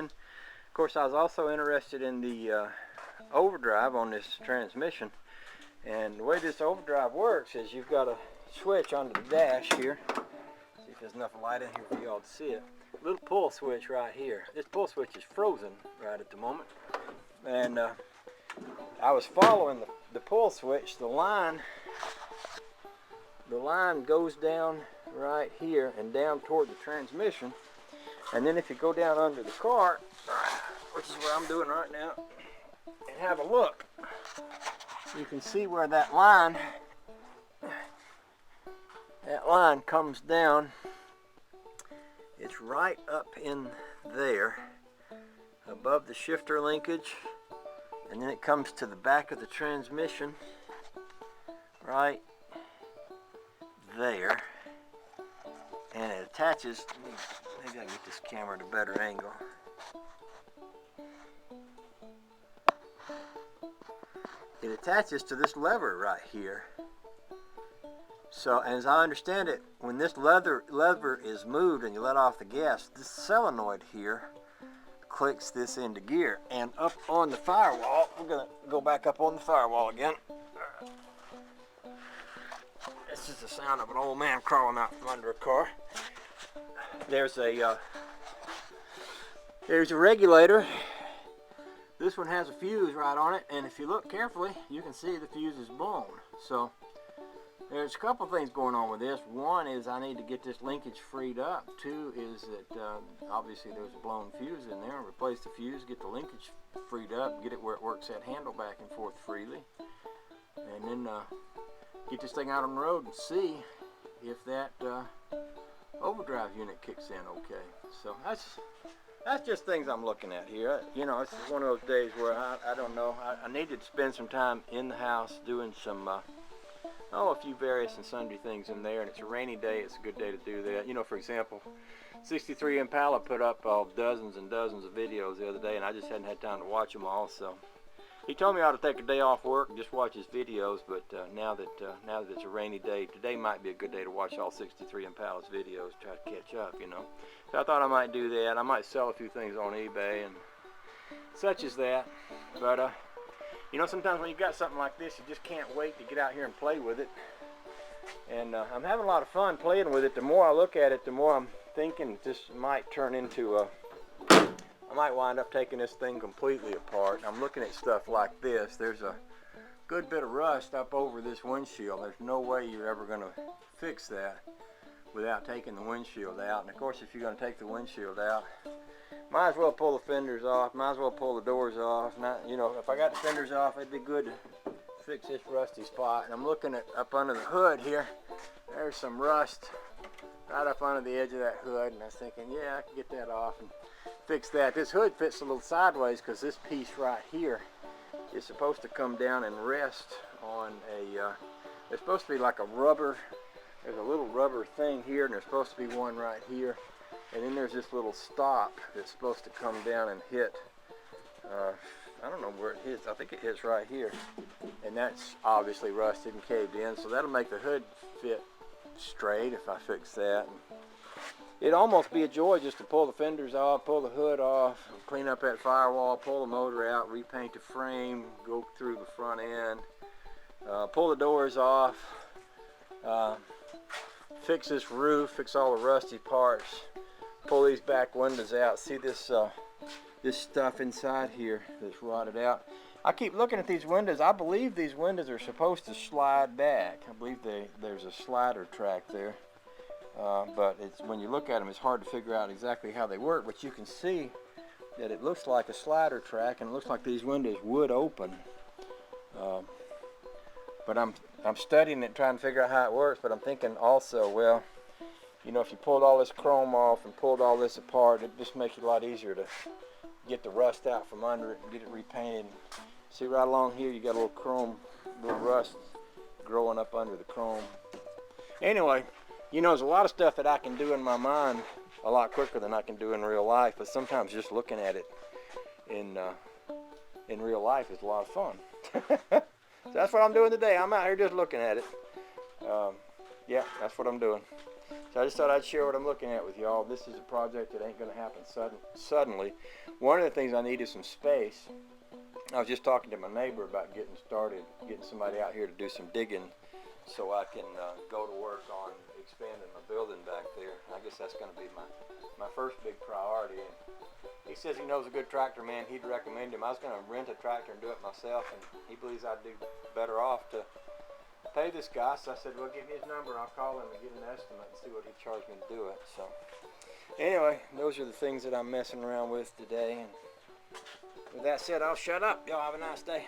then of course I was also interested in the overdrive on this transmission. And the way this overdrive works is you've got a switch under the dash here. See if there's enough light in here for y'all to see it. Little pull switch right here. This pull switch is frozen right at the moment. And I was following the pull switch. The line goes down right here and down toward the transmission. And then if you go down under the cart, which is what I'm doing right now, and have a look, you can see where that line comes down. It's right up in there above the shifter linkage, and then it comes to the back of the transmission right there, and it attaches. Maybe I can get this camera at a better angle. It attaches to this lever right here. So, as I understand it, when this lever is moved and you let off the gas, this solenoid here clicks this into gear. And up on the firewall, we're going to go back up on the firewall again. This is the sound of an old man crawling out from under a car. There's a regulator. This one has a fuse right on it, and if you look carefully, you can see the fuse is blown. So there's a couple things going on with this. One is I need to get this linkage freed up. Two is that obviously there's a blown fuse in there. Replace the fuse, get the linkage freed up, get it where it works that handle back and forth freely, and then get this thing out on the road and see if that overdrive unit kicks in okay. So that's just things I'm looking at here. You know, it's one of those days where I don't know. I needed to spend some time in the house doing some a few various and sundry things in there, and it's a rainy day. It's a good day to do that. You know, for example, 63 Impala put up dozens and dozens of videos the other day, and I just hadn't had time to watch them all. So he told me I ought to take a day off work and just watch his videos, but now that it's a rainy day, today might be a good day to watch all 63 Impala's videos, try to catch up, you know. So I thought I might do that. I might sell a few things on eBay and such as that. But you know, sometimes when you've got something like this, you just can't wait to get out here and play with it. And I'm having a lot of fun playing with it. The more I look at it, the more I'm thinking this might turn into I might wind up taking this thing completely apart. I'm looking at stuff like this. There's a good bit of rust up over this windshield. There's no way you're ever going to fix that without taking the windshield out. And of course, if you're going to take the windshield out, might as well pull the fenders off, might as well pull the doors off. You know, if I got the fenders off, it'd be good to fix this rusty spot. And I'm looking at up under the hood here. There's some rust right up under the edge of that hood, and I was thinking, yeah, I can get that off and fix that. This hood fits a little sideways because this piece right here is supposed to come down and rest on it's supposed to be like a rubber. There's a little rubber thing here, and there's supposed to be one right here. And then there's this little stop that's supposed to come down and hit, I don't know where it hits. I think it hits right here. And that's obviously rusted and caved in, so that'll make the hood fit straight if I fix that. It'd almost be a joy just to pull the fenders off, pull the hood off, clean up that firewall, pull the motor out, repaint the frame, go through the front end, pull the doors off, fix this roof, fix all the rusty parts, pull these back windows out. See this this stuff inside here that's rotted out. I keep looking at these windows. I believe these windows are supposed to slide back. I believe there's a slider track there. But when you look at them, it's hard to figure out exactly how they work. But you can see that it looks like a slider track, and it looks like these windows would open. But I'm studying it, trying to figure out how it works. But I'm thinking also, well, you know, if you pulled all this chrome off and pulled all this apart, it just makes it a lot easier to get the rust out from under it and get it repainted. See right along here, you got a little chrome, little rust growing up under the chrome. Anyway, you know, there's a lot of stuff that I can do in my mind a lot quicker than I can do in real life, but sometimes just looking at it in real life is a lot of fun. So that's what I'm doing today. I'm out here just looking at it. Yeah, that's what I'm doing. So I just thought I'd share what I'm looking at with y'all. This is a project that ain't going to happen suddenly. One of the things I need is some space. I was just talking to my neighbor about getting started, getting somebody out here to do some digging so I can go to work on expanding my building back there. I guess that's going to be my first big priority. And he says he knows a good tractor man. He'd recommend him. I was going to rent a tractor and do it myself, and he believes I'd do better off to pay this guy. So I said, well, give me his number. I'll call him and get an estimate and see what he charged me to do it. So anyway, those are the things that I'm messing around with today. And with that said, I'll shut up. Y'all have a nice day.